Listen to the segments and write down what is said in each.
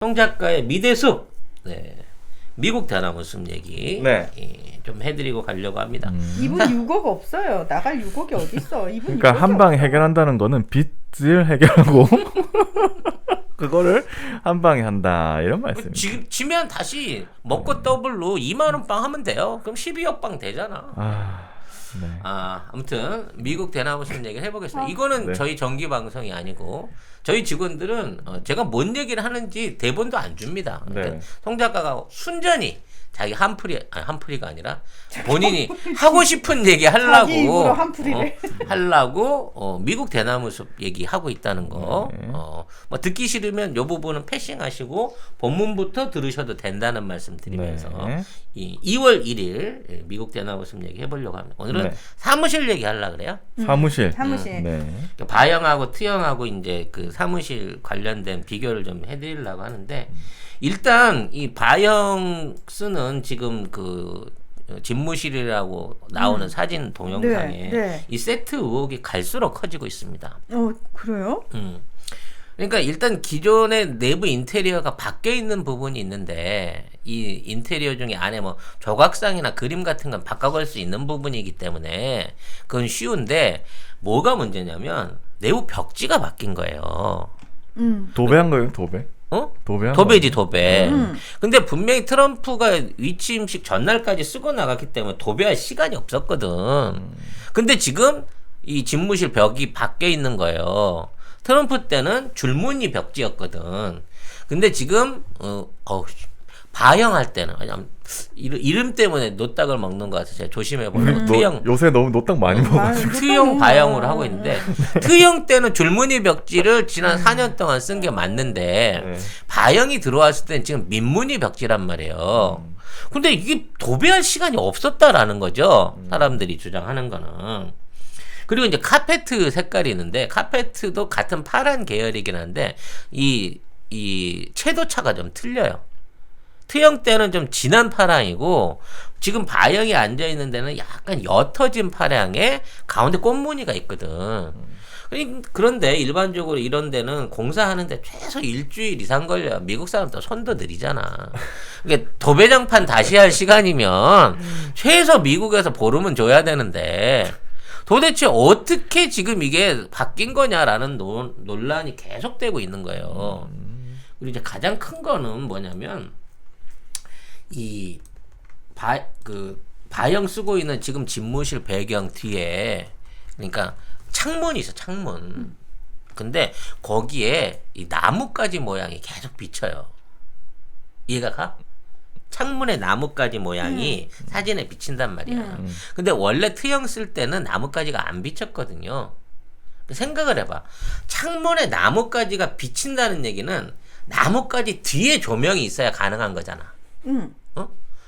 송 작가의 미대숲, 네. 미국 대나무 숲 얘기 네. 좀 해드리고 가려고 합니다. 이분 6억 없어요. 나갈 6억이 어딨어. 이분 그러니까 6억이 한 방에 없어. 해결한다는 거는 빚을 해결하고 그거를 한 방에 한다 이런 말씀입니다. 지금 지면 다시 먹고 더블로 2만 원 빵 하면 돼요. 그럼 12억 빵 되잖아. 네. 아무튼 미국 대나무 숲 얘기를 해보겠습니다. 이거는 네. 저희 정기 방송이 아니고 저희 직원들은 제가 뭔 얘기를 하는지 대본도 안 줍니다. 그러니까 네. 송 작가가 순전히 자기 한풀이가 아니라 본인이 하고 싶은 얘기 하려고 자기 입으로 한풀이를. 하려고 미국 대나무 숲 얘기하고 있다는 거. 네. 뭐 듣기 싫으면 이 부분은 패싱하시고 본문부터 들으셔도 된다는 말씀 드리면서 네. 이 2월 1일 미국 대나무 숲 얘기 해보려고 합니다. 오늘은 네. 사무실 얘기 하려고 그래요. 사무실. 사무실. 네. 그러니까 바형하고 트형하고 이제 그 사무실 관련된 비교를 좀 해드리려고 하는데 일단 이 바형 쓰는 지금 그 집무실이라고 나오는 사진 동영상에 네. 이 세트 의혹이 갈수록 커지고 있습니다. 그래요? 그러니까 일단 기존의 내부 인테리어가 바뀌어 있는 부분이 있는데 이 인테리어 중에 안에 뭐 조각상이나 그림 같은 건 바꿔갈 수 있는 부분이기 때문에 그건 쉬운데 뭐가 문제냐면 내부 벽지가 바뀐 거예요. 도배한 거예요, 도배? 도배한 도배지 거예요? 도배. 근데 분명히 트럼프가 위치임식 전날까지 쓰고 나갔기 때문에 도배할 시간이 없었거든. 근데 지금 이 집무실 벽이 바뀌어 있는 거예요. 트럼프 때는 줄무늬 벽지였거든. 근데 지금 바형할 때는 이름 때문에 노딱을 먹는 것 같아서 제가 조심해보려고 트형 요새 너무 노딱 많이 먹어가지고. 트형 바형으로 하고 있는데 트형 때는 줄무늬 벽지를 지난 4년 동안 쓴 게 맞는데 네. 바형이 들어왔을 때는 지금 민무늬 벽지란 말이에요. 근데 이게 도배할 시간이 없었다라는 거죠. 사람들이 주장하는 거는. 그리고 이제 카페트 색깔이 있는데 카페트도 같은 파란 계열이긴 한데 이 채도차가 좀 틀려요. 트형 때는 좀 진한 파랑이고 지금 바형이 앉아 있는 데는 약간 옅어진 파랑에 가운데 꽃무늬가 있거든. 그런데 일반적으로 이런 데는 공사하는데 최소 일주일 이상 걸려요. 미국 사람도 손도 느리잖아. 그러니까 도배장판 다시 할 시간이면 최소 미국에서 보름은 줘야 되는데 도대체 어떻게 지금 이게 바뀐 거냐라는 논란이 계속되고 있는 거예요. 그리고 이제 가장 큰 거는 뭐냐면 이 바형 쓰고 있는 지금 집무실 배경 뒤에 그러니까 창문이 있어, 창문. 근데 거기에 이 나뭇가지 모양이 계속 비쳐요. 이해가 가? 창문에 나뭇가지 모양이 사진에 비친단 말이야. 근데 원래 트형 쓸 때는 나뭇가지가 안 비쳤거든요. 생각을 해봐. 창문에 나뭇가지가 비친다는 얘기는 나뭇가지 뒤에 조명이 있어야 가능한 거잖아.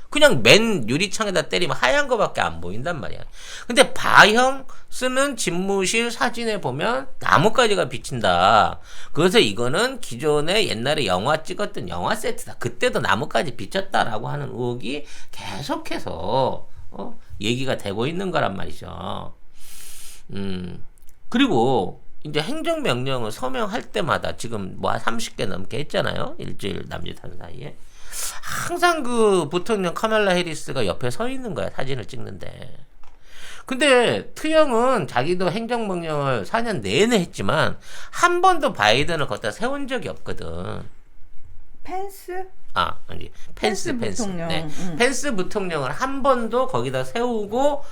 그냥 맨 유리창에다 때리면 하얀 거밖에 안 보인단 말이야. 근데 바형 쓰는 집무실 사진에 보면 나뭇가지가 비친다. 그래서 이거는 기존에 옛날에 영화 찍었던 영화 세트다. 그때도 나뭇가지 비쳤다라고 하는 의혹이 계속해서 얘기가 되고 있는 거란 말이죠. 그리고 이제 행정명령을 서명할 때마다 지금 뭐 30개 넘게 했잖아요. 일주일 남짓한 사이에. 항상 그 부통령 카말라 해리스가 옆에 서 있는 거야. 사진을 찍는데. 근데 트형은 자기도 행정명령을 4년 내내 했지만 한 번도 바이든을 거기다 세운 적이 없거든. 펜스? 아니 펜스 부통령. 네. 펜스 부통령을 한 번도 거기다 세우고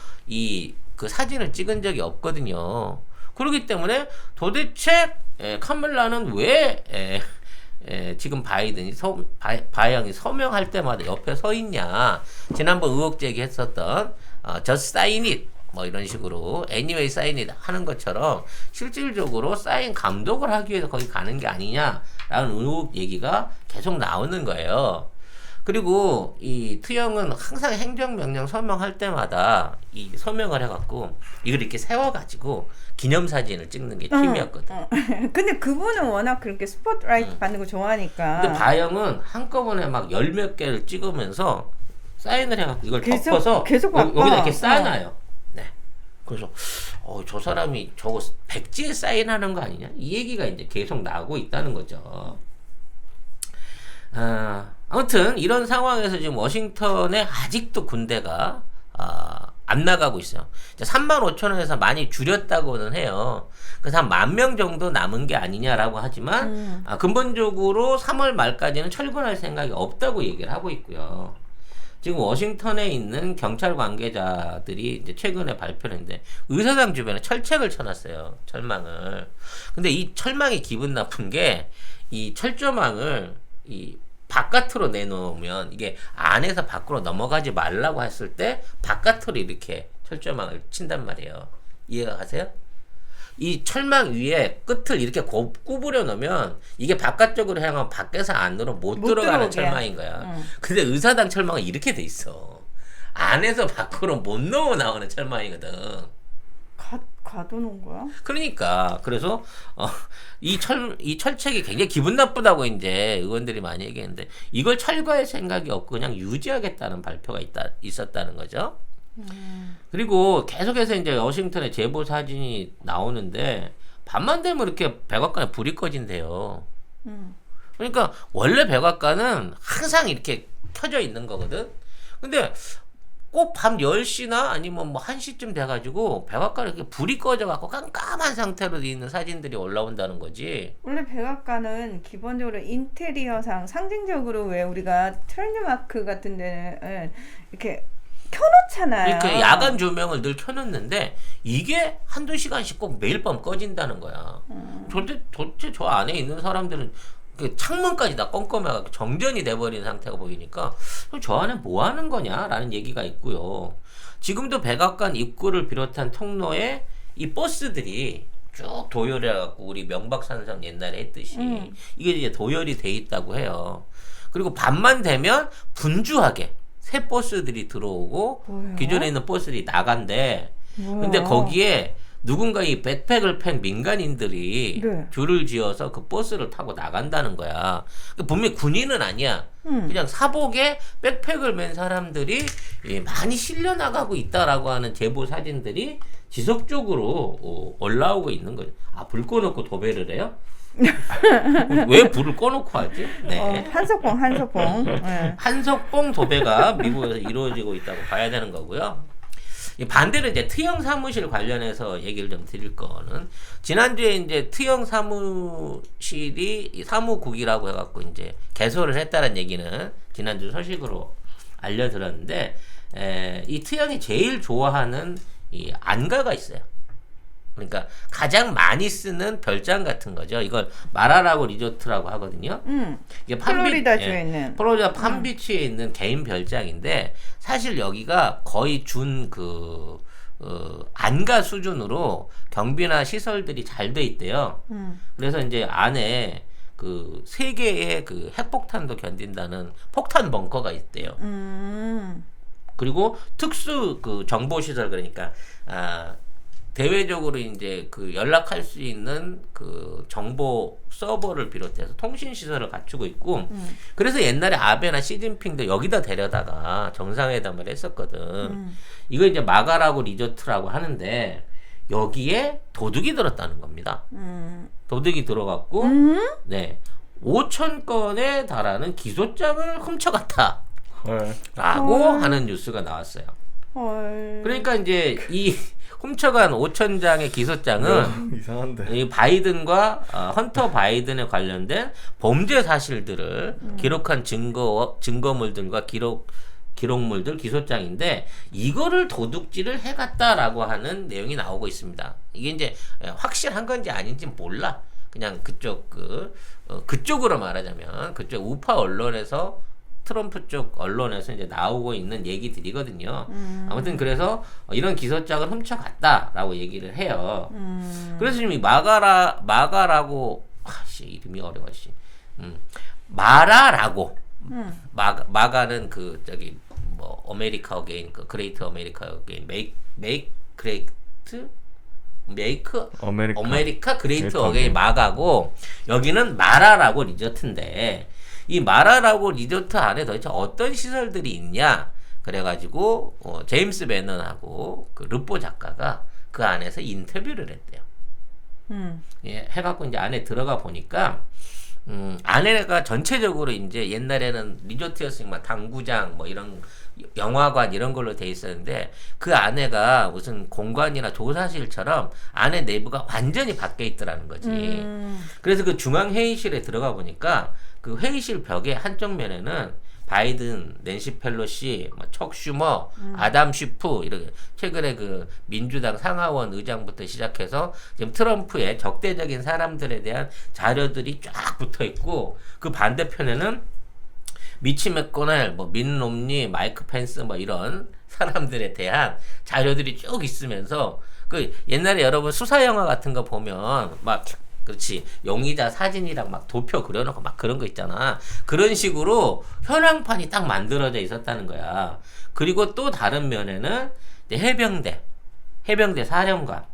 그 사진을 찍은 적이 없거든요. 그렇기 때문에 도대체 카말라는 왜 지금 바이든이 바형이 서명할 때마다 옆에 서 있냐. 지난번 의혹 제기했었던 just sign it 뭐 이런 식으로 anyway sign it 하는 것처럼 실질적으로 사인 감독을 하기 위해서 거기 가는 게 아니냐라는 의혹 얘기가 계속 나오는 거예요. 그리고 이 트형은 항상 행정명령 서명할 때마다 이 서명을 해갖고 이걸 이렇게 세워가지고 기념사진을 찍는 게 취미였거든. 근데 그분은 워낙 그렇게 스포트라이트 받는 거 좋아하니까. 근데 바형은 한꺼번에 막 열 몇 개를 찍으면서 사인을 해갖고 이걸 덮어서 계속 여기다 이렇게 쌓아놔요. 네. 그래서 저 사람이 저거 백지에 사인하는 거 아니냐? 이 얘기가 이제 계속 나오고 있다는 거죠. 아무튼 이런 상황에서 지금 워싱턴에 아직도 군대가 안 나가고 있어요. 35,000원에서 많이 줄였다고는 해요. 그래서 한 10,000명 정도 남은 게 아니냐라고 하지만 근본적으로 3월 말까지는 철군할 생각이 없다고 얘기를 하고 있고요. 지금 워싱턴에 있는 경찰 관계자들이 이제 최근에 발표를 했는데 의사당 주변에 철책을 쳐놨어요. 철망을. 근데 이 철망이 기분 나쁜 게 이 철조망을 이 바깥으로 내놓으면 이게 안에서 밖으로 넘어가지 말라고 했을 때 바깥으로 이렇게 철조망을 친단 말이에요. 이해가 가세요? 이 철망 위에 끝을 이렇게 구부려 놓으면 이게 바깥쪽으로 향하면 밖에서 안으로 못 들어가는 들어오게. 철망인 거야. 근데 의사당 철망은 이렇게 돼 있어. 안에서 밖으로 못 넣어 나오는 철망이거든. 가둬놓은 거야? 그러니까 그래서 이 철책이 굉장히 기분 나쁘다고 이제 의원들이 많이 얘기했는데 이걸 철거할 생각이 없고 그냥 유지하겠다는 발표가 있었다는 거죠. 그리고 계속해서 이제 워싱턴의 제보 사진이 나오는데 밤만 되면 이렇게 백악관에 불이 꺼진대요. 그러니까 원래 백악관은 항상 이렇게 켜져 있는 거거든. 근데 꼭 밤 10시나 아니면 뭐 1시쯤 돼가지고 백악관에 이렇게 불이 꺼져갖고 깜깜한 상태로 있는 사진들이 올라온다는 거지. 원래 백악관은 기본적으로 인테리어상 상징적으로 왜 우리가 트렌드마크 같은 데는 이렇게 켜놓잖아요. 이렇게 야간 조명을 늘 켜놓는데 이게 한두 시간씩 꼭 매일 밤 꺼진다는 거야. 도대체 저 안에 있는 사람들은 그 창문까지 다 껌껌해갖고 정전이 돼버린 상태가 보이니까 저 안에 뭐 하는 거냐라는 얘기가 있고요. 지금도 백악관 입구를 비롯한 통로에 이 버스들이 쭉 도열해갖고 우리 명박산성 옛날에 했듯이 이게 이제 도열이 돼 있다고 해요. 그리고 밤만 되면 분주하게 새 버스들이 들어오고 뭐야? 기존에 있는 버스들이 나간대. 뭐야? 근데 거기에 누군가 이 백팩을 팬 민간인들이 네. 줄을 지어서 그 버스를 타고 나간다는 거야. 분명히 군인은 아니야. 그냥 사복에 백팩을 맨 사람들이 많이 실려 나가고 있다라고 하는 제보 사진들이 지속적으로 올라오고 있는 거죠. 불 꺼놓고 도배를 해요? 왜 불을 꺼놓고 하지? 네. 한석봉. 네. 한석봉 도배가 미국에서 이루어지고 있다고 봐야 되는 거고요. 반대로 이제 트영 사무실 관련해서 얘기를 좀 드릴 거는 지난주에 이제 트영 사무실이 사무국이라고 해갖고 이제 개소를 했다는 얘기는 지난주 소식으로 알려드렸는데 이 트영이 제일 좋아하는 이 안가가 있어요. 그러니까 가장 많이 쓰는 별장 같은 거죠. 이걸 마라라고 리조트라고 하거든요. 이게 플로리다주에 있는. 플로리다 팜비치에 있는 개인 별장인데 사실 여기가 거의 준 안가 수준으로 경비나 시설들이 잘 돼 있대요. 그래서 이제 안에 그 3개의 그 핵폭탄도 견딘다는 폭탄 벙커가 있대요. 그리고 특수 그 정보 시설 그러니까 대외적으로 이제 그 연락할 수 있는 그 정보 서버를 비롯해서 통신 시설을 갖추고 있고 그래서 옛날에 아베나 시진핑도 여기다 데려다가 정상회담을 했었거든. 이거 이제 마가라고 리조트라고 하는데 여기에 도둑이 들었다는 겁니다. 도둑이 들어갔고 네 5,000건에 달하는 기소장을 훔쳐갔다. 라고 하는 뉴스가 나왔어요. 그러니까 이제 이 훔쳐간 5,000장의 기소장은 이상한데. 이 바이든과 헌터 바이든에 관련된 범죄 사실들을 기록한 증거물들과 기록물들 기소장인데 이거를 도둑질을 해갔다라고 하는 내용이 나오고 있습니다. 이게 이제 확실한 건지 아닌지 몰라. 그냥 그쪽으로 말하자면 그쪽 우파 언론에서 트럼프 쪽 언론에서 이제 나오고 있는 얘기들이거든요. 아무튼 그래서 이런 기소장을 훔쳐갔다라고 얘기를 해요. 그래서 지금 이 마가라고 이름이 어려워 마라라고 마가는 그 저기 뭐 아메리카 어게인 그 그레이트 아메리카 어게인 아메리카 그레이트 어게인 마가고 여기는 마라라고 리조트인데 이 마라라고 리조트 안에 도대체 어떤 시설들이 있냐 그래가지고 제임스 배넌하고 그 르포 작가가 그 안에서 인터뷰를 했대요. 예, 해갖고 이제 안에 들어가 보니까 아내가 전체적으로 이제 옛날에는 리조트였으니까 당구장 뭐 이런 영화관 이런 걸로 돼 있었는데 그 아내가 무슨 공관이나 조사실처럼 안에 내부가 완전히 바뀌어 있더라는 거지. 그래서 그 중앙 회의실에 들어가 보니까 그 회의실 벽의 한쪽 면에는 바이든, 낸시 펠로시, 척 슈머, 아담 슈프 이렇게 최근에 그 민주당 상하원 의장부터 시작해서 지금 트럼프의 적대적인 사람들에 대한 자료들이 쫙 붙어 있고 그 반대편에는 미치 맥코넬, 뭐 민 롬니, 마이크 펜스 뭐 이런 사람들에 대한 자료들이 쭉 있으면서 그 옛날에 여러분 수사 영화 같은 거 보면 막 그렇지 용의자 사진이랑 막 도표 그려놓고 막 그런 거 있잖아. 그런 식으로 현황판이 딱 만들어져 있었다는 거야. 그리고 또 다른 면에는 이제 해병대 사령관,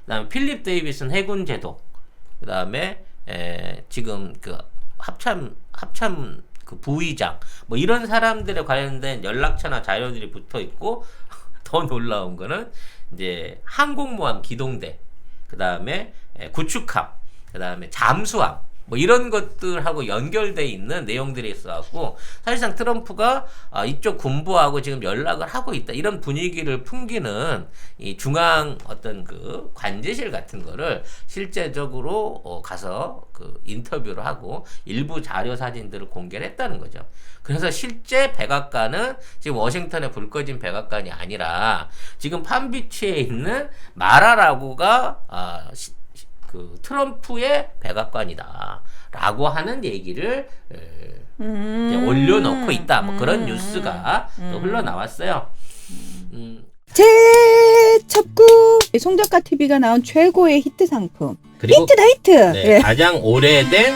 그다음에 필립 데이비슨 해군 제독, 그다음에 지금 그 합참 그 부의장 뭐 이런 사람들에 관련된 연락처나 자료들이 붙어 있고 더 놀라운 거는 이제 항공모함 기동대, 그다음에 구축함, 그다음에 잠수함 뭐 이런 것들하고 연결돼 있는 내용들이 있어갖고 사실상 트럼프가 이쪽 군부하고 지금 연락을 하고 있다 이런 분위기를 풍기는 이 중앙 어떤 그 관제실 같은 거를 실제적으로 가서 그 인터뷰를 하고 일부 자료 사진들을 공개를 했다는 거죠. 그래서 실제 백악관은 지금 워싱턴에 불 꺼진 백악관이 아니라 지금 palmbeach에 있는 마라라고가 그 트럼프의 백악관이다라고 하는 얘기를 이제 올려놓고 있다. 뭐 그런 뉴스가 또 흘러나왔어요. 제 첩구 송작가 TV가 나온 최고의 히트 상품. 그리고 히트다 히트. 네, 예. 가장 오래된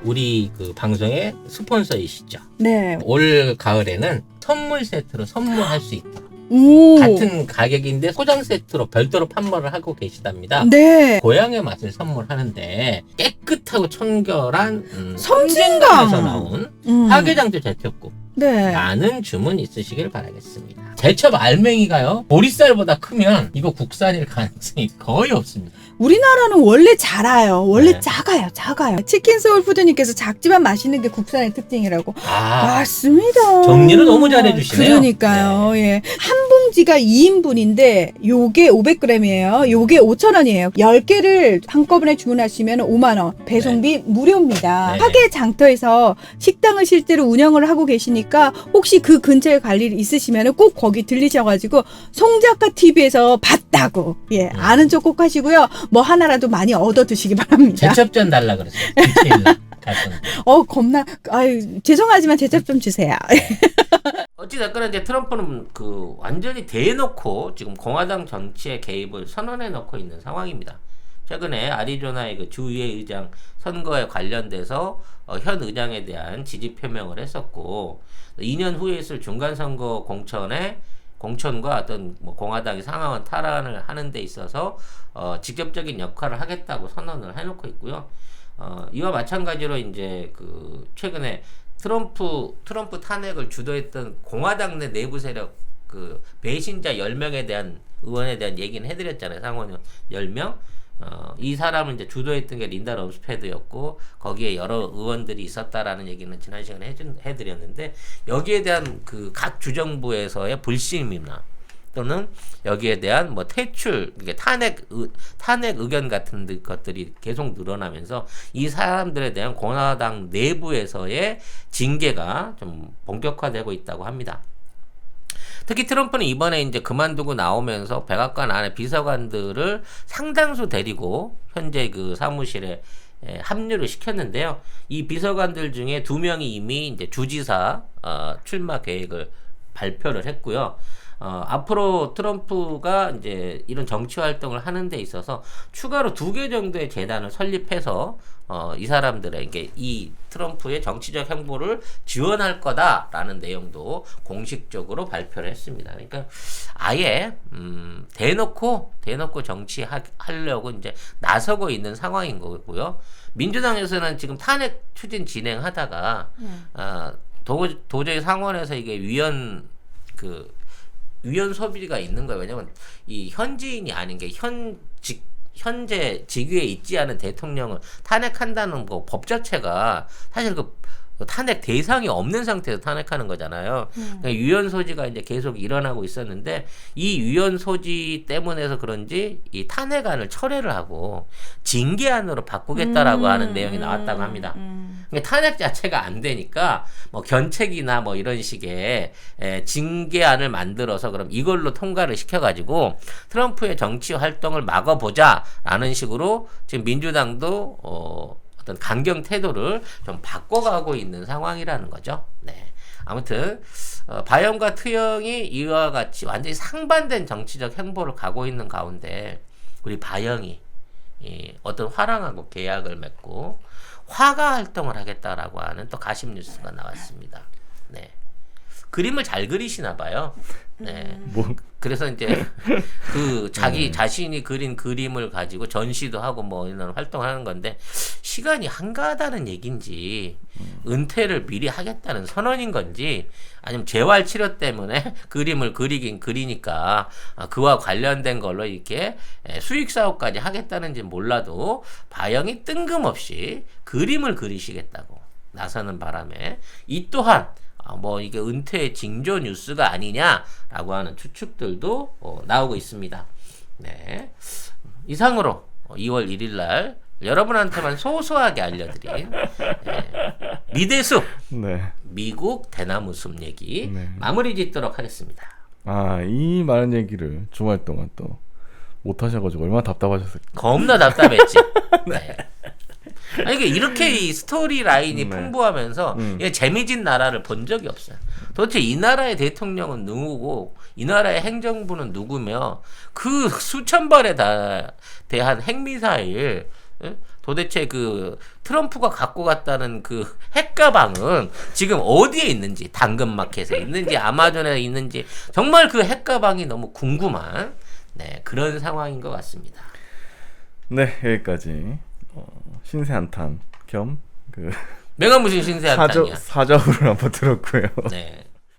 우리 그 방송의 스폰서이시죠. 네. 올 가을에는 선물 세트로 선물할 수 있다. 오. 같은 가격인데 소장 세트로 별도로 판매를 하고 계시답니다. 네. 고향의 맛을 선물하는데 깨끗하고 청결한 섬진강. 섬진강에서 나온 화개장도 제첩국 네. 많은 주문 있으시길 바라겠습니다. 제첩 알맹이가요 보리쌀보다 크면 이거 국산일 가능성이 거의 없습니다. 우리나라는 원래 작아요. 원래 네. 작아요. 치킨 소울푸드님께서 작지만 맛있는 게 국산의 특징이라고. 아, 맞습니다. 정리를 너무 잘해주시네요. 그러니까요. 예. 한 봉지가 2인분인데 요게 500g이에요. 요게 5,000원이에요. 10개를 한꺼번에 주문하시면 5만 원. 배송비 무료입니다. 네. 화계 장터에서 식당을 실제로 운영을 하고 계시니까 혹시 그 근처에 갈 일이 있으시면 꼭 거기 들리셔가지고 송작가 TV에서 봤다고 예 아는 척 꼭 하시고요. 뭐 하나라도 많이 얻어 드시기 바랍니다. 제첩전 달라 그랬어요. 디테일 갈 건데. 겁나 아유 죄송하지만 제첩 좀 주세요. 어찌됐거나 이제 트럼프는 그 완전히 대놓고 지금 공화당 정치의 개입을 선언해 놓고 있는 상황입니다. 최근에 아리조나의 그 주의회 의장 선거에 관련돼서 현 의장에 대한 지지 표명을 했었고 2년 후에 있을 중간선거 공천과 어떤 뭐 공화당이 상하원 탈환을 하는 데 있어서 직접적인 역할을 하겠다고 선언을 해놓고 있고요. 이와 마찬가지로 이제 그 최근에 트럼프 탄핵을 주도했던 공화당 내 내부 세력 그 배신자 10명에 대한 의원에 대한 얘기는 해드렸잖아요. 상원 10명. 이 사람을 이제 주도했던 게 린다 럼스페드였고 거기에 여러 의원들이 있었다라는 얘기는 지난 시간에 해드렸는데 여기에 대한 그 각 주정부에서의 불신임이나 또는 여기에 대한 뭐 퇴출, 탄핵 의견 같은 것들이 계속 늘어나면서 이 사람들에 대한 공화당 내부에서의 징계가 좀 본격화되고 있다고 합니다. 특히 트럼프는 이번에 이제 그만두고 나오면서 백악관 안에 비서관들을 상당수 데리고 현재 그 사무실에 합류를 시켰는데요. 이 비서관들 중에 2명이 이미 이제 주지사 출마 계획을 발표를 했고요. 앞으로 트럼프가 이제 이런 정치 활동을 하는 데 있어서 추가로 2개 정도의 재단을 설립해서 이 사람들에게 이 트럼프의 정치적 행보를 지원할 거다라는 내용도 공식적으로 발표를 했습니다. 그러니까 아예 대놓고 정치하려고 이제 나서고 있는 상황인 거고요. 민주당에서는 지금 탄핵 추진 진행하다가 도저히 상원에서 이게 위헌 소비가 있는 거예요. 왜냐면 이 현지인이 아닌 게 현직 현재 직위에 있지 않은 대통령을 탄핵한다는 거 법 자체가 사실 그 탄핵 대상이 없는 상태에서 탄핵하는 거잖아요. 그러니까 유연 소지가 이제 계속 일어나고 있었는데 이 유연 소지 때문에서 그런지 이 탄핵안을 철회를 하고 징계안으로 바꾸겠다라고 하는 내용이 나왔다고 합니다. 그러니까 탄핵 자체가 안 되니까 뭐 견책이나 뭐 이런 식의 징계안을 만들어서 그럼 이걸로 통과를 시켜가지고 트럼프의 정치 활동을 막아보자라는 식으로 지금 민주당도 어떤 강경 태도를 좀 바꿔가고 있는 상황이라는 거죠. 네. 아무튼 바이언과 트영이 이와 같이 완전히 상반된 정치적 행보를 가고 있는 가운데 우리 바이언이 어떤 화랑하고 계약을 맺고 화가 활동을 하겠다라고 하는 또 가심 뉴스가 나왔습니다. 네. 그림을 잘 그리시나 봐요. 네. 뭐 그래서 이제 그 자기 자신이 그린 그림을 가지고 전시도 하고 뭐 이런 활동을 하는 건데 시간이 한가하다는 얘기인지 은퇴를 미리 하겠다는 선언인 건지 아니면 재활 치료 때문에 그림을 그리긴 그리니까 그와 관련된 걸로 이렇게 수익 사업까지 하겠다는지 몰라도 바영이 뜬금없이 그림을 그리시겠다고 나서는 바람에 이 또한 뭐 이게 은퇴의 징조 뉴스가 아니냐라고 하는 추측들도 나오고 있습니다. 네. 이상으로 2월 1일 날 여러분한테만 소소하게 알려드린 미대수 네. 미국 대나무 숲 얘기 네. 마무리 짓도록 하겠습니다. 이 많은 얘기를 주말 동안 또 못 하셔가지고 얼마나 답답하셨을까. 겁나 답답했지. 네. 아니 이렇게 이 스토리 라인이 네. 풍부하면서 재미진 나라를 본 적이 없어요. 도대체 이 나라의 대통령은 누구고 이 나라의 행정부는 누구며 그 수천 발에 대한 핵미사일 도대체 그 트럼프가 갖고 갔다는 그 핵가방은 지금 어디에 있는지 당근마켓에 있는지 아마존에 있는지 정말 그 핵가방이 너무 궁금한 그런 상황인 것 같습니다. 네, 여기까지 신세 한탄 겸 그 메가무신 신세 한탄이야. 사적으로 한번 들었고요. 네.